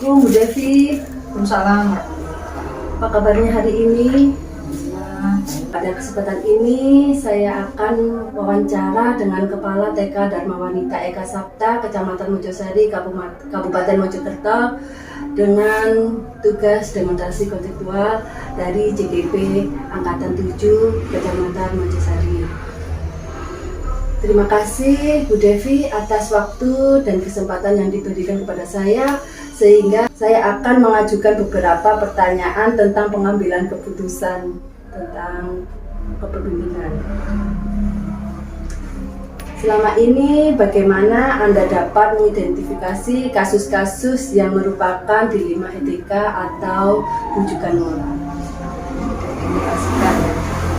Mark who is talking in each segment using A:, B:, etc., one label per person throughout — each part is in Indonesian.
A: Assalamualaikum Bu Devi.
B: Waalaikumsalam.
A: Apa kabarnya hari ini? Pada kesempatan ini saya akan wawancara dengan Kepala TK Dharma Wanita Eka Sapta, Kecamatan Mojosari, Kabupaten Mojokerto, dengan tugas demonstrasi konseptual dari JDP Angkatan 7 Kecamatan Mojosari. Terima kasih Bu Devi atas waktu dan kesempatan yang diberikan kepada saya, sehingga saya akan mengajukan beberapa pertanyaan tentang pengambilan keputusan tentang kepemimpinan. Selama ini bagaimana Anda dapat mengidentifikasi kasus-kasus yang merupakan dilema etika atau rujukan moral?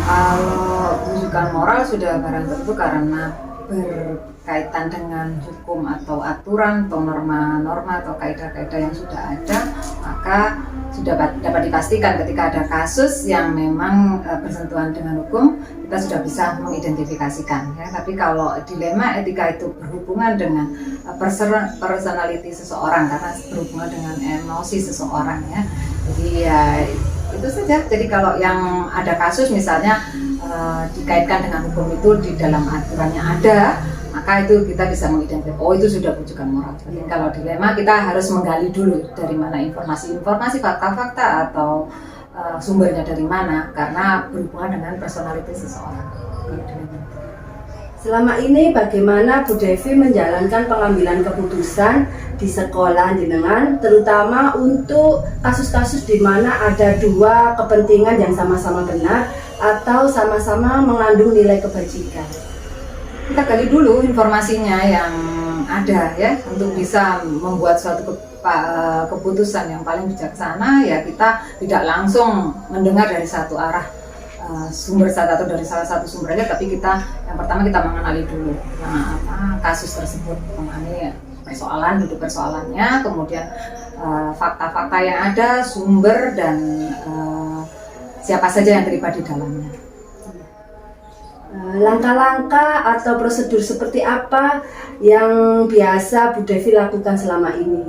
B: Kalau rujukan moral sudah barang tentu karena berkaitan dengan hukum atau aturan atau norma-norma atau kaidah-kaidah yang sudah ada, maka sudah dapat dipastikan ketika ada kasus yang memang bersentuhan dengan hukum, kita sudah bisa mengidentifikasikan ya. Tapi kalau dilema etika itu berhubungan dengan personality seseorang, karena berhubungan dengan emosi seseorang ya. Jadi ya itu saja. Jadi kalau yang ada kasus misalnya dikaitkan dengan hukum itu di dalam aturannya ada, maka itu kita bisa mengidentifikasi, oh itu sudah rujukan moral. Jadi kalau dilema kita harus menggali dulu dari mana informasi, fakta-fakta atau sumbernya dari mana, karena berhubungan dengan personality seseorang.
A: Selama ini bagaimana Bu Devi menjalankan pengambilan keputusan di sekolah jenengan, terutama untuk kasus-kasus di mana ada dua kepentingan yang sama-sama benar atau sama-sama mengandung nilai kebajikan?
B: Kita gali dulu informasinya yang ada ya, untuk bisa membuat suatu keputusan yang paling bijaksana. Ya kita tidak langsung mendengar dari satu arah sumber atau dari salah satu sumbernya, tapi kita yang pertama kita mengenali dulu kasus tersebut, mengenai persoalan, duduk persoalannya, kemudian fakta-fakta yang ada, sumber, dan siapa saja yang terlibat di dalamnya.
A: Langkah-langkah atau prosedur seperti apa yang biasa Bu Devi lakukan selama ini?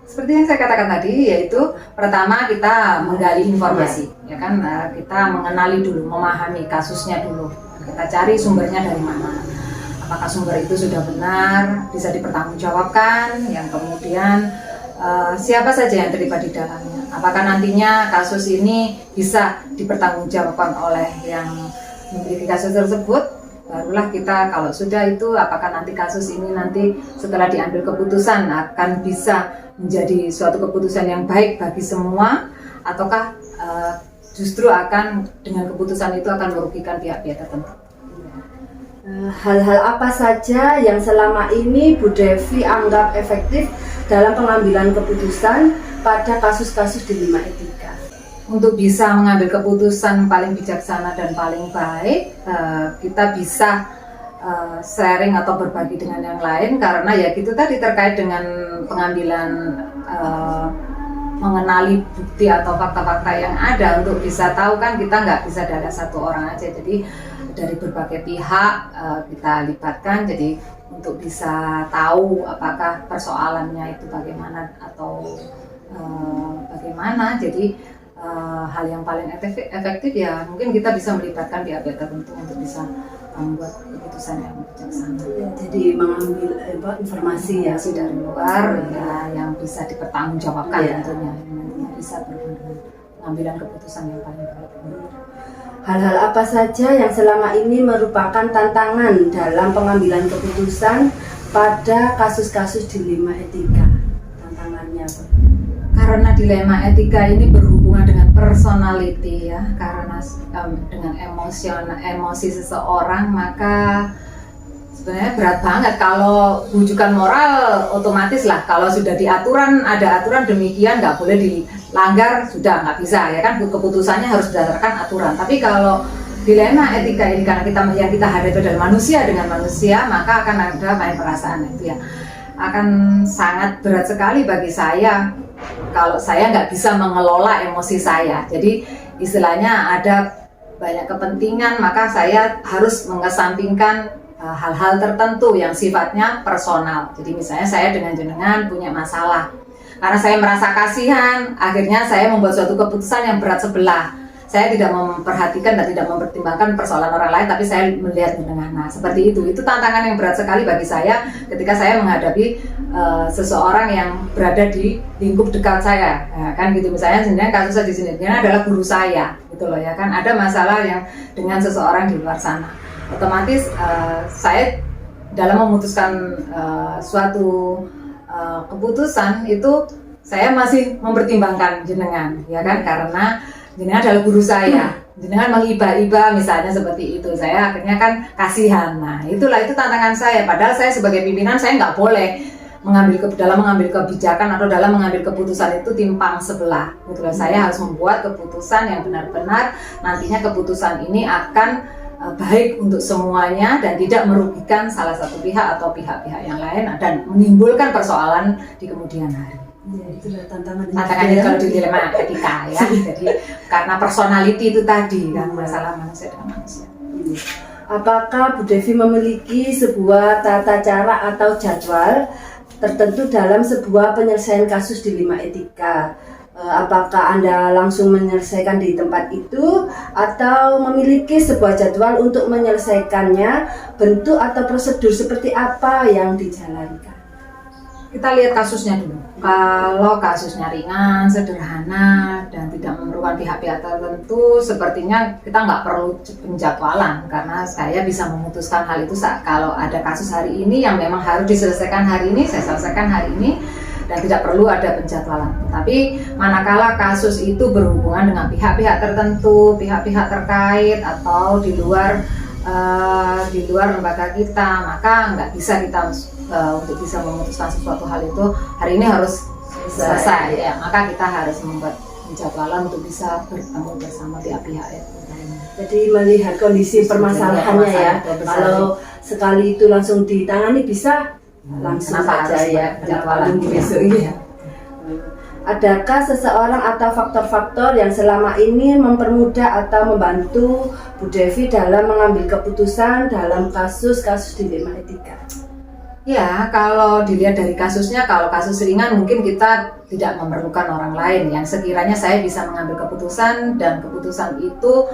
B: Seperti yang saya katakan tadi, yaitu pertama kita menggali informasi, ya kan, kita mengenali dulu, memahami kasusnya dulu, kita cari sumbernya dari mana, apakah sumber itu sudah benar, bisa dipertanggungjawabkan, yang kemudian siapa saja yang terlibat di dalamnya, apakah nantinya kasus ini bisa dipertanggungjawabkan oleh yang memiliki kasus tersebut. Barulah kita, kalau sudah itu, apakah nanti kasus ini nanti setelah diambil keputusan akan bisa menjadi suatu keputusan yang baik bagi semua, ataukah justru akan dengan keputusan itu akan merugikan pihak-pihak tertentu.
A: Hal-hal apa saja yang selama ini Bu Devi anggap efektif dalam pengambilan keputusan pada kasus-kasus dilema etika?
B: Untuk bisa mengambil keputusan paling bijaksana dan paling baik, kita bisa sharing atau berbagi dengan yang lain, karena ya gitu tadi, terkait dengan pengambilan mengenali bukti atau fakta-fakta yang ada. Untuk bisa tahu kan kita nggak bisa dari satu orang aja, jadi dari berbagai pihak kita libatkan, jadi untuk bisa tahu apakah persoalannya itu bagaimana atau bagaimana. Jadi hal yang paling efektif ya mungkin kita bisa melibatkan pihak-pihak tertentu untuk bisa membuat keputusan yang bijaksana.
A: Jadi mengambil informasi yang
B: dari luar ya, yang bisa dipertanggungjawabkan tentunya, yang bisa berhubungan dengan pengambilan keputusan yang paling baik.
A: Hal-hal apa saja yang selama ini merupakan tantangan dalam pengambilan keputusan pada kasus-kasus dilema etika? Tantangannya apa?
B: Karena dilema etika ini berhubungan dengan personality ya, karena dengan emosi seseorang, maka sebenarnya berat banget. Kalau rujukan moral otomatis lah, kalau sudah di aturan, ada aturan demikian nggak boleh dilanggar, sudah nggak bisa ya kan, keputusannya harus berdasarkan aturan. Tapi kalau dilema etika ini, karena kita hadapi adalah manusia dengan manusia, maka akan ada main perasaan itu ya, akan sangat berat sekali bagi saya kalau saya nggak bisa mengelola emosi saya. Jadi istilahnya ada banyak kepentingan, maka saya harus mengesampingkan hal-hal tertentu yang sifatnya personal. Jadi misalnya saya dengan jenengan punya masalah, karena saya merasa kasihan, akhirnya saya membuat suatu keputusan yang berat sebelah. Saya tidak memperhatikan dan tidak mempertimbangkan persoalan orang lain, tapi saya melihat jenengan. Nah, seperti itu. Itu tantangan yang berat sekali bagi saya ketika saya menghadapi seseorang yang berada di lingkup dekat saya. Nah, kan gitu. Misalnya sebenarnya kasusnya di sini dia adalah guru saya, gitu loh ya kan. Ada masalah yang dengan seseorang di luar sana. Otomatis saya dalam memutuskan suatu keputusan itu saya masih mempertimbangkan jenengan, ya kan, karena jenengan adalah guru saya, jenengan mengiba-iba misalnya seperti itu, saya akhirnya kan kasihan. Nah itulah itu tantangan saya, padahal saya sebagai pimpinan saya nggak boleh dalam mengambil kebijakan atau dalam mengambil keputusan itu timpang sebelah. Gitu loh. Saya harus membuat keputusan yang benar-benar nantinya keputusan ini akan baik untuk semuanya dan tidak merugikan salah satu pihak atau pihak-pihak yang lain dan menimbulkan persoalan di kemudian hari.
A: Ya, itulah tantangannya
B: Kalau di dilema etika ya. Jadi karena personality itu tadi kan masalah manusia dengan manusia.
A: Apakah Bu Devi memiliki sebuah tata cara atau jadwal tertentu dalam sebuah penyelesaian kasus dilema etika? Apakah Anda langsung menyelesaikan di tempat itu atau memiliki sebuah jadwal untuk menyelesaikannya? Bentuk atau prosedur seperti apa yang dijalankan?
B: Kita lihat kasusnya dulu. Kalau kasusnya ringan, sederhana, dan tidak memerlukan pihak-pihak tertentu, sepertinya kita nggak perlu penjadwalan karena saya bisa memutuskan hal itu kalau ada kasus hari ini yang memang harus diselesaikan hari ini, saya selesaikan hari ini dan tidak perlu ada penjadwalan. Tapi manakala kasus itu berhubungan dengan pihak-pihak tertentu, pihak-pihak terkait atau di luar lembaga kita, maka nggak bisa kita untuk bisa memutuskan sesuatu hal itu hari ini harus selesai ya, maka kita harus membuat penjadwalan untuk bisa bertemu bersama pihak-pihak ya.
A: Jadi melihat kondisi permasalahannya ya. Kalau sekali itu langsung ditangani bisa langsung saja ya,
B: penjadwalan
A: besok ya. Adakah seseorang atau faktor-faktor yang selama ini mempermudah atau membantu Bu Devi dalam mengambil keputusan dalam kasus-kasus dilema etika?
B: Ya, kalau dilihat dari kasusnya, kalau kasus ringan mungkin kita tidak memerlukan orang lain. Yang sekiranya saya bisa mengambil keputusan dan keputusan itu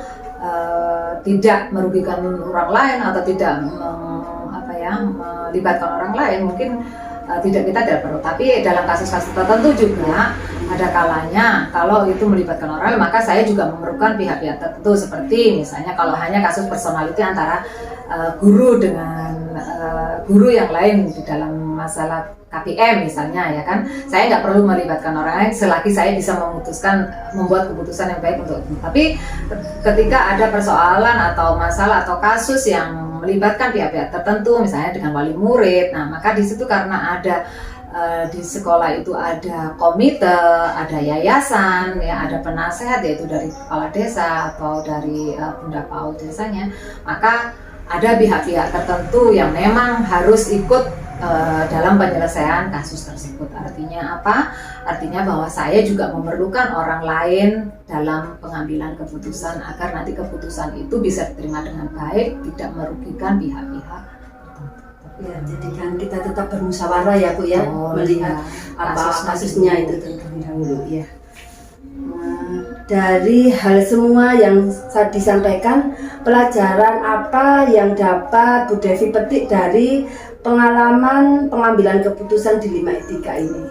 B: tidak merugikan orang lain atau tidak melibatkan orang lain, mungkin kita tidak perlu. Tapi dalam kasus-kasus tertentu juga ada kalanya kalau itu melibatkan orang lain, maka saya juga memerlukan pihak-pihak tertentu, seperti misalnya kalau hanya kasus personality antara guru dengan guru yang lain di dalam masalah KPM misalnya, ya kan, saya nggak perlu melibatkan orang lain selagi saya bisa membuat keputusan yang baik untuk itu. Tapi ketika ada persoalan atau masalah atau kasus yang melibatkan pihak-pihak tertentu, misalnya dengan wali murid, nah maka di situ karena ada di sekolah itu ada komite, ada yayasan, ya ada penasehat yaitu dari kepala desa atau dari bunda PAUD desanya, maka ada pihak-pihak tertentu yang memang harus ikut dalam penyelesaian kasus tersebut. Artinya apa? Artinya bahwa saya juga memerlukan orang lain dalam pengambilan keputusan agar nanti keputusan itu bisa diterima dengan baik, tidak merugikan pihak-pihak.
A: Ya, jadi kan kita tetap bermusyawarah ya Bu ya, melihat apa kasusnya itu terlebih dahulu ya. Dari hal semua yang saya disampaikan, pelajaran apa yang dapat Bu Devi petik dari pengalaman pengambilan keputusan dilema etika ini?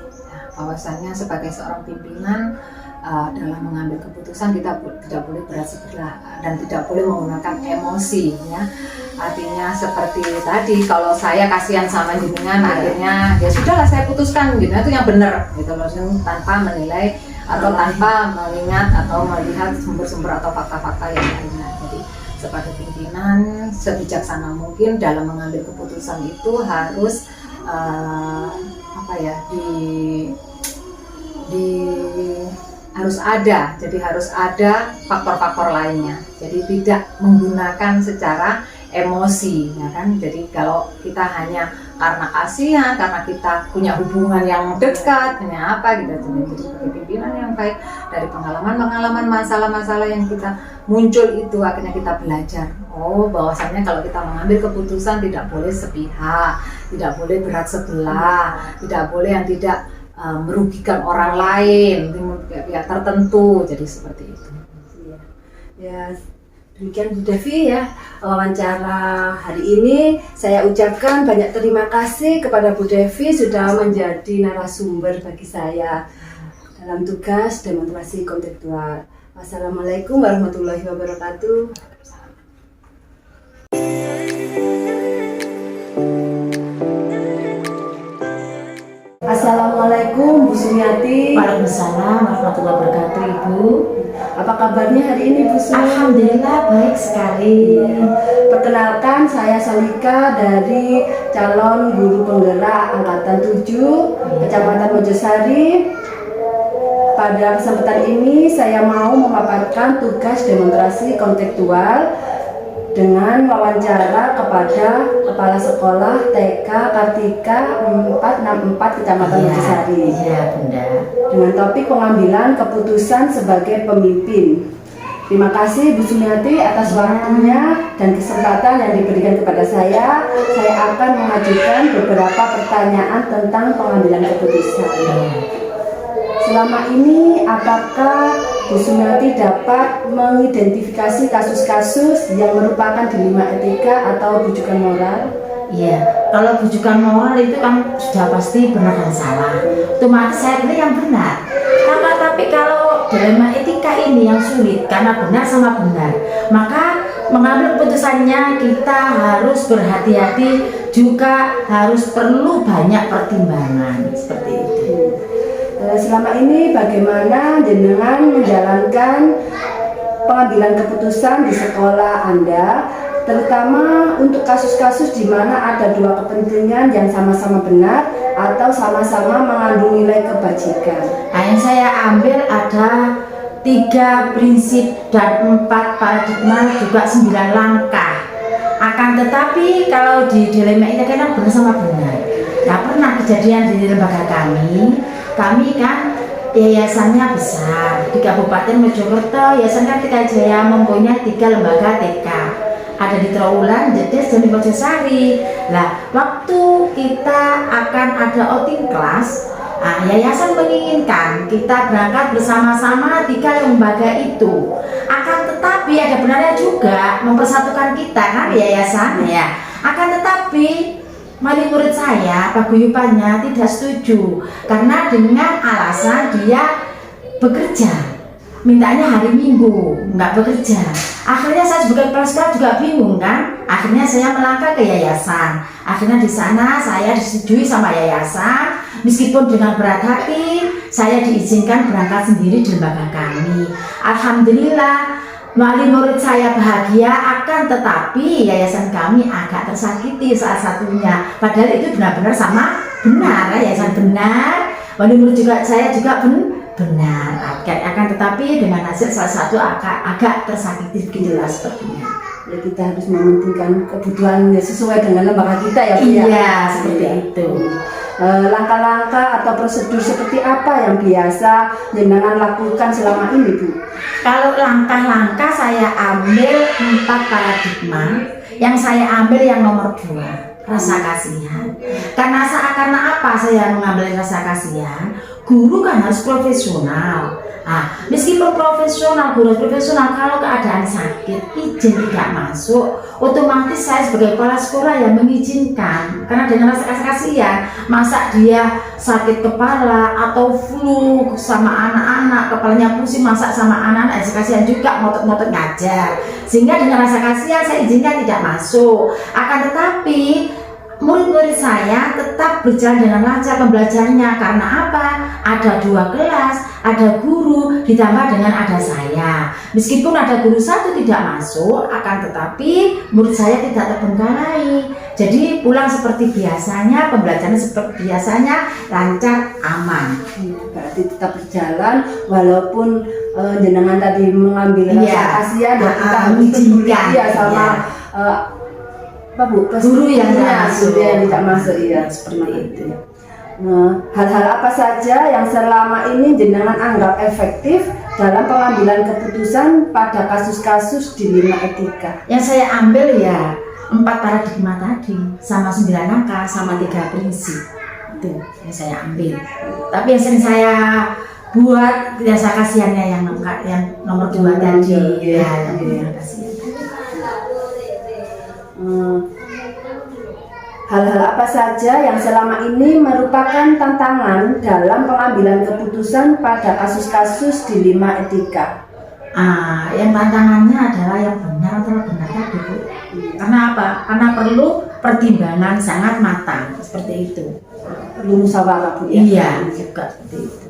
B: Bahwasanya sebagai seorang pimpinan dalam mengambil keputusan kita tidak boleh berat sebelah dan tidak boleh menggunakan emosi ya. Artinya seperti tadi, kalau saya kasihan sama jenengan, akhirnya ya sudahlah saya putuskan gitu, itu yang benar gitu loh, tanpa menilai atau tanpa mengingat atau melihat sumber-sumber atau fakta-fakta yang lainnya. Jadi sebagai pimpinan sebijaksana mungkin dalam mengambil keputusan itu harus harus ada. Jadi harus ada faktor-faktor lainnya. Jadi tidak menggunakan secara emosi, ya kan? Jadi kalau kita hanya karena kasihan, karena kita punya hubungan yang dekat, hanya apa gitu. Jadi sebagai pimpinan yang baik, dari pengalaman masalah-masalah yang kita muncul itu akhirnya kita belajar. Oh, bahwasannya kalau kita mengambil keputusan tidak boleh sepihak, tidak boleh berat sebelah, tidak boleh yang tidak merugikan orang lain, pihak tertentu, jadi seperti itu.
A: Iya. Ya, demikian Bu Devi ya wawancara hari ini. Saya ucapkan banyak terima kasih kepada Bu Devi sudah menjadi narasumber bagi saya dalam tugas demonstrasi kontekstual. Wassalamualaikum warahmatullahi wabarakatuh. Assalamualaikum Bu Sumiati.
C: Waalaikumsalam warahmatullahi wabarakatuh, Ibu.
A: Apa kabarnya hari ini Bu Sumi?
C: Alhamdulillah baik sekali.
A: Perkenalkan, saya Salika dari calon guru penggerak angkatan 7 Kecamatan Mojosari. Pada kesempatan ini saya mau memaparkan tugas demonstrasi kontekstual dengan wawancara kepada Kepala Sekolah TK Kartika 464 Kecamatan Mojosari.
C: Iya, Bunda.
A: Dengan topik pengambilan keputusan sebagai pemimpin. Terima kasih Bu Sumiati atas waktunya dan kesempatan yang diberikan kepada saya. Saya akan mengajukan beberapa pertanyaan tentang pengambilan keputusan. Selama ini, apakah Bu Sumiati dapat mengidentifikasi kasus-kasus yang merupakan dilema etika atau bujukan moral?
C: Iya, kalau bujukan moral itu kan sudah pasti benar dan salah. Otomatis saya pilih yang benar. Tapi kalau dilema etika ini yang sulit karena benar sama benar, maka mengambil keputusannya kita harus berhati-hati, juga harus perlu banyak pertimbangan seperti itu.
A: Selama ini bagaimana jenengan menjalankan pengambilan keputusan di sekolah Anda, terutama untuk kasus-kasus di mana ada dua kepentingan yang sama-sama benar atau sama-sama mengandung nilai kebajikan?
C: Nah, yang saya ambil ada 3 prinsip dan 4 paradigma, juga 9 langkah. Akan tetapi kalau di dilema ini kan benar sama benar. Nah, pernah kejadian di lembaga kami kan yayasannya besar di Kabupaten Mojokerto. Yayasan Kartika Jaya mempunyai 3 lembaga TK, ada di Trawulan, Jedes, dan di Mojosari. Nah, waktu kita akan ada outing kelas, yayasan menginginkan kita berangkat bersama-sama 3 lembaga itu. Akan tetapi ada benarnya juga mempersatukan kita kan yayasan ya. Akan tetapi wali murid saya, paguyubannya tidak setuju karena dengan alasan dia bekerja, mintanya hari Minggu, nggak bekerja. Akhirnya saya sebagai kepala sekolah juga bingung kan. Akhirnya saya melangkah ke yayasan. Akhirnya di sana saya disetujui sama yayasan. Meskipun dengan berat hati, saya diizinkan berangkat sendiri di lembaga kami. Alhamdulillah, wali murid saya bahagia, akan tetapi yayasan kami agak tersakiti salah satunya. Padahal itu benar-benar sama benar, yayasan benar, wali murid juga saya juga benar. Akan tetapi dengan hasil salah satu agak tersakiti, begitulah sepertinya.
A: Ya, kita harus mementingkan kebutuhan sesuai dengan lembaga kita ya Bu.
C: Iya, seperti itu.
A: Langkah-langkah atau prosedur seperti apa yang biasa jenengan lakukan selama ini Bu?
C: Kalau langkah-langkah saya ambil 4 paradigma. Yang saya ambil yang nomor 2, rasa kasihan. Karena apa saya mengambil rasa kasihan? Guru kan harus profesional. Meskipun guru profesional, kalau keadaan sakit, izin tidak masuk, otomatis saya sebagai kepala sekolah yang mengizinkan. Karena dengan rasa kasihan, masa dia sakit kepala atau flu sama anak-anak, kepalanya pusing, masa sama anak-anak, rasa kasihan juga ngotot-ngotot ngajar. Sehingga dengan rasa kasihan saya izinkan tidak masuk. Akan tetapi murid-murid saya tetap berjalan dengan lancar pembelajarannya. Karena apa? Ada 2 kelas, ada guru, ditambah dengan ada saya. Meskipun ada guru 1 tidak masuk, akan tetapi murid saya tidak terbengkalai. Jadi pulang seperti biasanya, pembelajaran seperti biasanya, lancar, aman.
A: Berarti tetap berjalan walaupun jenengan tadi mengambil rasa kasihan, dan kita mengizinkan sama apa Bu?
C: Guru yang tidak
A: masuk, iya seperti itu. Hal-hal apa saja yang selama ini jenengan anggap efektif dalam pengambilan keputusan pada kasus-kasus dilema etika?
C: Yang saya ambil ya 4 paradigma tadi, sama 9 langkah, sama 3 prinsip. itu yang saya ambil. Tapi yang sering saya buat biasa kasihannya yang nomor 2 tadi ya, yang kasihan.
A: Hal-hal apa saja yang selama ini merupakan tantangan dalam pengambilan keputusan pada kasus-kasus dilema etika?
C: Yang tantangannya adalah yang benar atau benar tadi, Bu. Karena apa? Karena perlu pertimbangan sangat matang seperti itu.
A: Perlu musyawarah, Bu, ya?
C: Iya, juga seperti itu.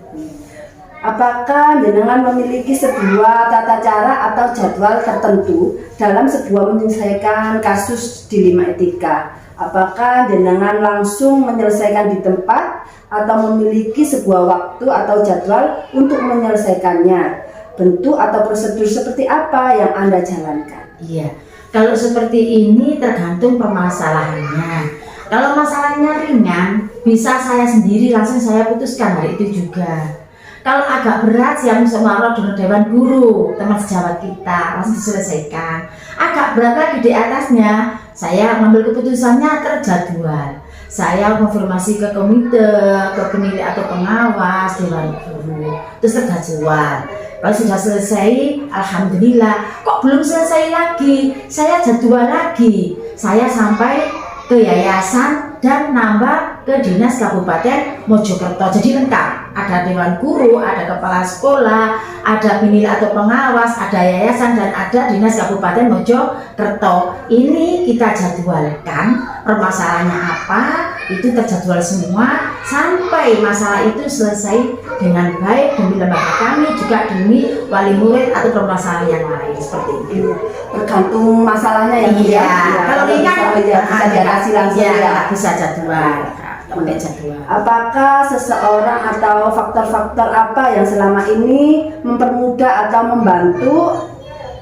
A: Apakah jenengan memiliki sebuah tata cara atau jadwal tertentu dalam sebuah menyelesaikan kasus dilema etika? Apakah jenengan langsung menyelesaikan di tempat atau memiliki sebuah waktu atau jadwal untuk menyelesaikannya? Bentuk atau prosedur seperti apa yang Anda jalankan?
C: Iya, kalau seperti ini tergantung permasalahannya. Kalau masalahnya ringan, bisa saya sendiri langsung saya putuskan hari itu juga. Kalau agak berat, yang musyawarah dengan Dewan Guru, teman sejawat kita, langsung diselesaikan. Agak berat lagi di atasnya, saya mengambil keputusannya terjadwal. Saya konfirmasi ke komite, ke penilai atau pengawas Dewan Guru, terus terjadwal. Kalau sudah selesai, alhamdulillah. Kok belum selesai lagi? Saya jadwal lagi. Saya sampai ke yayasan dan nambah ke dinas Kabupaten Mojokerto. Jadi lengkap. Ada Dewan Guru, ada kepala sekolah, ada penilai atau pengawas, ada yayasan dan ada dinas Kabupaten Mojokerto. Ini kita jadwalkan permasalahannya apa, itu terjadwal semua sampai masalah itu selesai dengan baik demi lembaga kami, juga demi wali murid atau permasalahan yang lain seperti itu.
A: Tergantung masalahnya ya, Bu, ya?
C: Iya. Kalau ringan
A: bisa diatasi langsung ya.
C: Bisa jadwal. Pakai jadwal.
A: Apakah seseorang atau faktor-faktor apa yang selama ini mempermudah atau membantu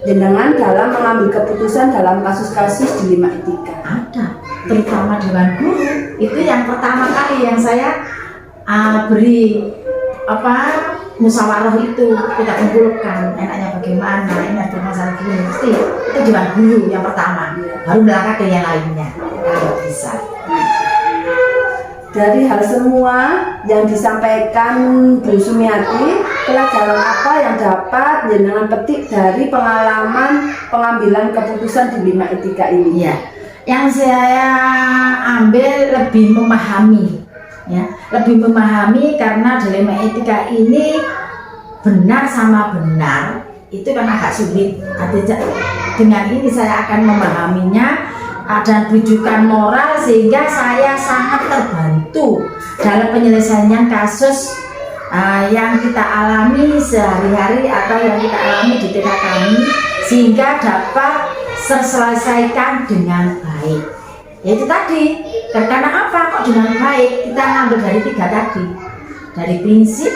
A: jenengan dalam mengambil keputusan dalam kasus-kasus dilema etika?
C: Ada, terutama Dewan Guru. Itu yang pertama kali yang saya beri musyawarah itu kita kumpulkan enaknya bagaimana, ini ada masalah gini, mesti itu Dewan Guru yang pertama, baru melangkah ke yang lainnya kalau bisa.
A: Dari hal semua yang disampaikan Bu Sumiati, pelajaran apa yang dapat jenengan petik dari pengalaman pengambilan keputusan dilema etika ini?
C: Ya, yang saya ambil lebih memahami, ya, lebih memahami karena dilema etika ini benar sama benar itu kan agak sulit. Dengan ini saya akan memahaminya dan rujukan moral sehingga saya sangat terbantu dalam penyelesaian kasus yang kita alami sehari-hari atau yang kita alami di TK kami sehingga dapat terselesaikan dengan baik. Yaitu tadi, karena apa kok dengan baik? Kita ngambil dari 3 tadi, dari prinsip,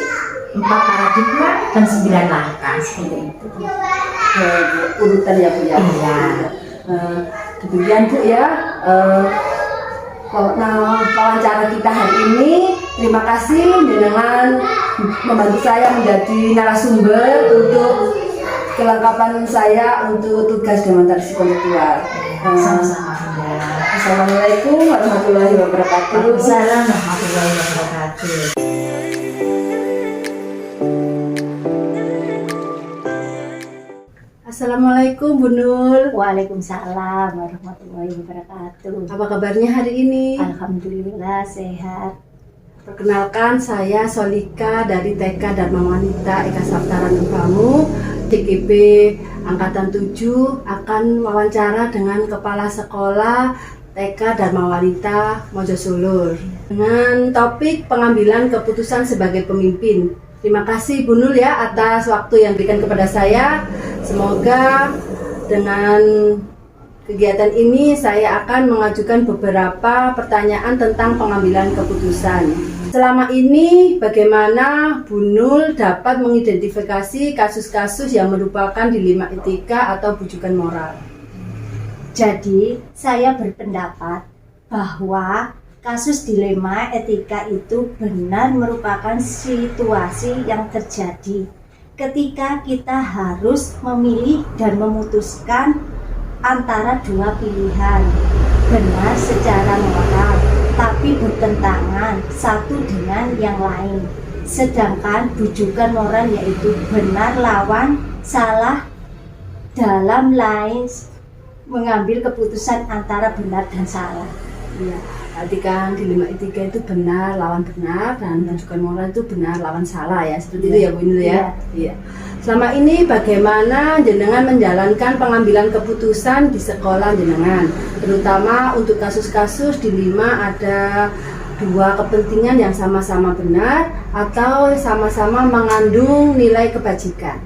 C: 4 paradigma dan 9 langkah seperti itu.
A: Urutan ya, Bu, ya?
C: Iya.
A: Demikian, Bu, ya. Wawancara kita hari ini. Terima kasih dengan membantu saya menjadi narasumber untuk kelengkapan saya untuk tugas demonstrasi kontekstual.
C: Sama-sama.
A: Assalamualaikum warahmatullahi wabarakatuh.
C: Waalaikumsalam warahmatullahi wabarakatuh.
A: Assalamualaikum Bu Nur.
D: Waalaikumsalam warahmatullahi wabarakatuh.
A: Apa kabarnya hari ini?
D: Alhamdulillah sehat.
A: Perkenalkan, saya Solika dari TK Dharma Wanita Eka Sabta Ranupanu, DKB Angkatan 7 akan wawancara dengan Kepala Sekolah TK Dharma Wanita Mojosulur dengan topik pengambilan keputusan sebagai pemimpin. Terima kasih Bu Nur ya atas waktu yang diberikan kepada saya. Semoga dengan kegiatan ini saya akan mengajukan beberapa pertanyaan tentang pengambilan keputusan. Selama ini bagaimana Bu Nur dapat mengidentifikasi kasus-kasus yang merupakan dilema etika atau bujukan moral?
D: Jadi, saya berpendapat bahwa kasus dilema etika itu benar merupakan situasi yang terjadi ketika kita harus memilih dan memutuskan antara 2 pilihan, benar secara moral tapi bertentangan satu dengan yang lain. Sedangkan rujukan moral yaitu benar lawan salah dalam lain mengambil keputusan antara benar dan salah.
A: Iya, berarti kan dilema etika itu benar lawan benar dan rujukan moral itu benar lawan salah ya, seperti itu ya Bu Inul ya. Iya. Selama ini bagaimana jenengan menjalankan pengambilan keputusan di sekolah jenengan, terutama untuk kasus-kasus dilema ada dua kepentingan yang sama-sama benar atau sama-sama mengandung nilai kebajikan.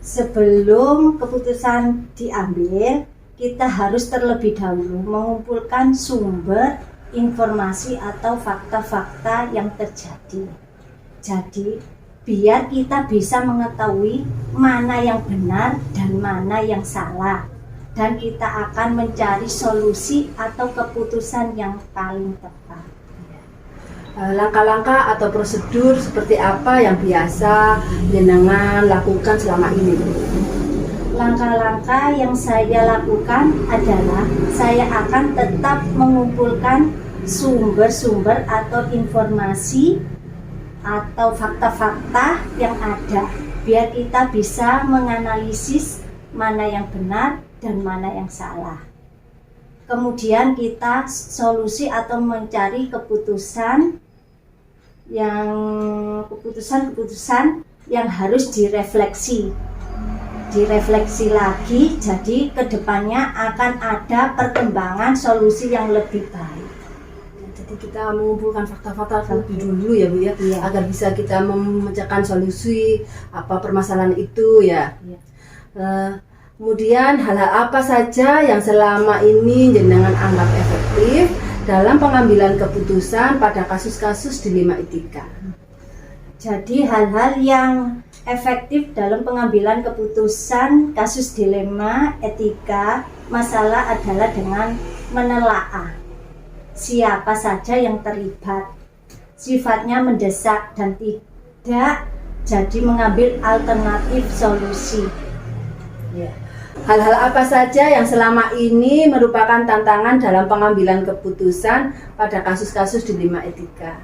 D: Sebelum keputusan diambil, kita harus terlebih dahulu mengumpulkan sumber informasi atau fakta-fakta yang terjadi. Jadi, biar kita bisa mengetahui mana yang benar dan mana yang salah. Dan kita akan mencari solusi atau keputusan yang paling tepat.
A: Langkah-langkah atau prosedur seperti apa yang biasa jenengan lakukan selama ini?
D: Langkah-langkah yang saya lakukan adalah saya akan tetap mengumpulkan sumber-sumber atau informasi atau fakta-fakta yang ada biar kita bisa menganalisis mana yang benar dan mana yang salah. Kemudian kita solusi atau mencari keputusan yang harus direfleksi lagi, jadi kedepannya akan ada perkembangan solusi yang lebih baik.
A: Jadi kita mengumpulkan fakta-fakta terlebih dulu ya Bu ya, agar bisa kita memecahkan solusi apa permasalahan itu ya. Kemudian hal-hal apa saja yang selama ini jenengan anggap efektif dalam pengambilan keputusan pada kasus-kasus dilema etika?
D: Jadi hal-hal yang efektif dalam pengambilan keputusan kasus dilema etika masalah adalah dengan menelaah siapa saja yang terlibat, sifatnya mendesak dan tidak jadi mengambil alternatif solusi.
A: Ya. Hal-hal apa saja yang selama ini merupakan tantangan dalam pengambilan keputusan pada kasus-kasus dilema etika?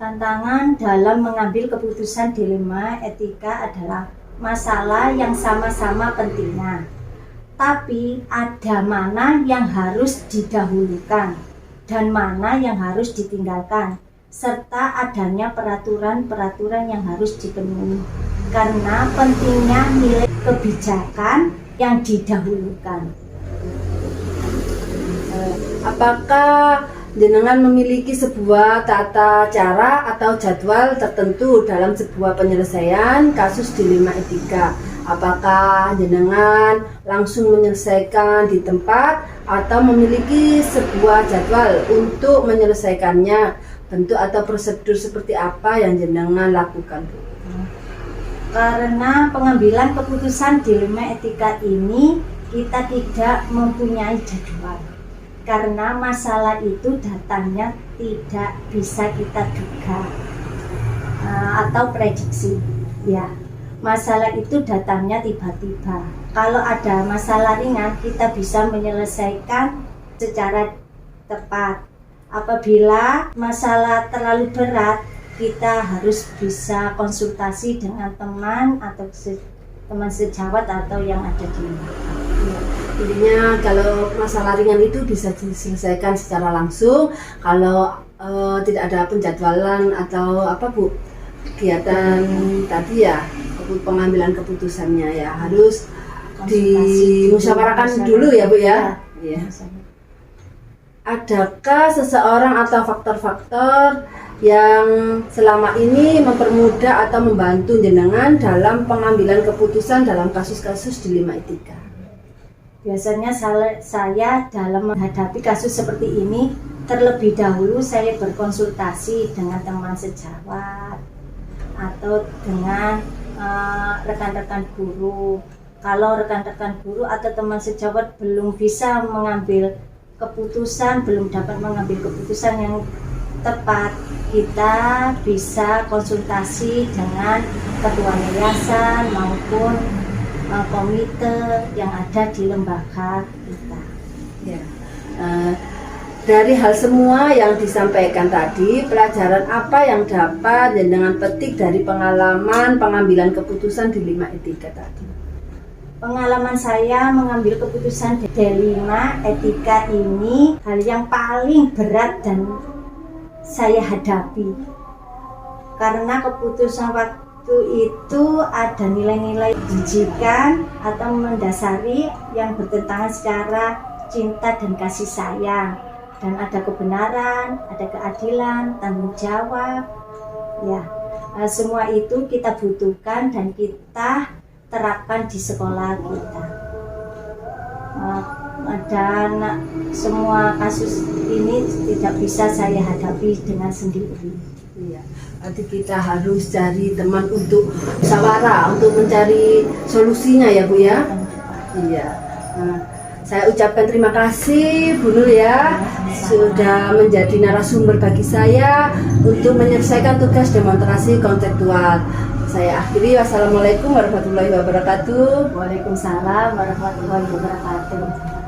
D: Tantangan dalam mengambil keputusan dilema etika adalah masalah yang sama-sama pentingnya, tapi ada mana yang harus didahulukan dan mana yang harus ditinggalkan, serta adanya peraturan-peraturan yang harus dipenuhi karena pentingnya nilai kebijakan yang didahulukan.
A: Apakah jenengan memiliki sebuah tata cara atau jadwal tertentu dalam sebuah penyelesaian kasus dilema etika? Apakah jenengan langsung menyelesaikan di tempat atau memiliki sebuah jadwal untuk menyelesaikannya? Bentuk atau prosedur seperti apa yang jenengan lakukan?
D: Karena pengambilan keputusan dilema etika ini kita tidak mempunyai jadwal. Karena masalah itu datangnya tidak bisa kita duga atau prediksi. Ya, masalah itu datangnya tiba-tiba. Kalau ada masalah ringan, kita bisa menyelesaikan secara tepat. Apabila masalah terlalu berat, kita harus bisa konsultasi dengan teman atau teman sejawat atau yang ada di rumah.
A: Intinya kalau masalah ringan itu bisa diselesaikan secara langsung. Kalau tidak ada penjadwalan atau apa Bu, kegiatan tadi ya, pengambilan keputusannya ya harus dimusyawarahkan dulu ya Bu ya. Iya. Adakah seseorang atau faktor-faktor yang selama ini mempermudah atau membantu jenengan dalam pengambilan keputusan dalam kasus-kasus dilema etika?
D: Biasanya saya dalam menghadapi kasus seperti ini, terlebih dahulu saya berkonsultasi dengan teman sejawat atau dengan rekan-rekan guru. Kalau rekan-rekan guru atau teman sejawat belum bisa mengambil keputusan, belum dapat mengambil keputusan yang tepat, kita bisa konsultasi dengan ketua yayasan maupun komite yang ada di lembaga kita.
A: Ya. Dari hal semua yang disampaikan tadi, pelajaran apa yang dapat jenengan petik dari pengalaman pengambilan keputusan dilema etika tadi?
D: Pengalaman saya mengambil keputusan dilema etika ini hal yang paling berat dan saya hadapi. Karena keputusan waktu itu ada nilai-nilai jijikan atau mendasari yang bertentangan secara cinta dan kasih sayang. Dan ada kebenaran, ada keadilan, tanggung jawab. Ya, semua itu kita butuhkan dan kita terapkan di sekolah kita. Dan semua kasus ini tidak bisa saya hadapi dengan sendiri.
A: Iya, nanti kita harus cari teman untuk musyawarah, untuk mencari solusinya ya Bu ya. Iya. Nah, saya ucapkan terima kasih Bu Nur ya, sudah menjadi narasumber bagi saya untuk menyelesaikan tugas demonstrasi konseptual. Saya akhiri, wassalamualaikum warahmatullahi wabarakatuh.
D: Waalaikumsalam warahmatullahi wabarakatuh.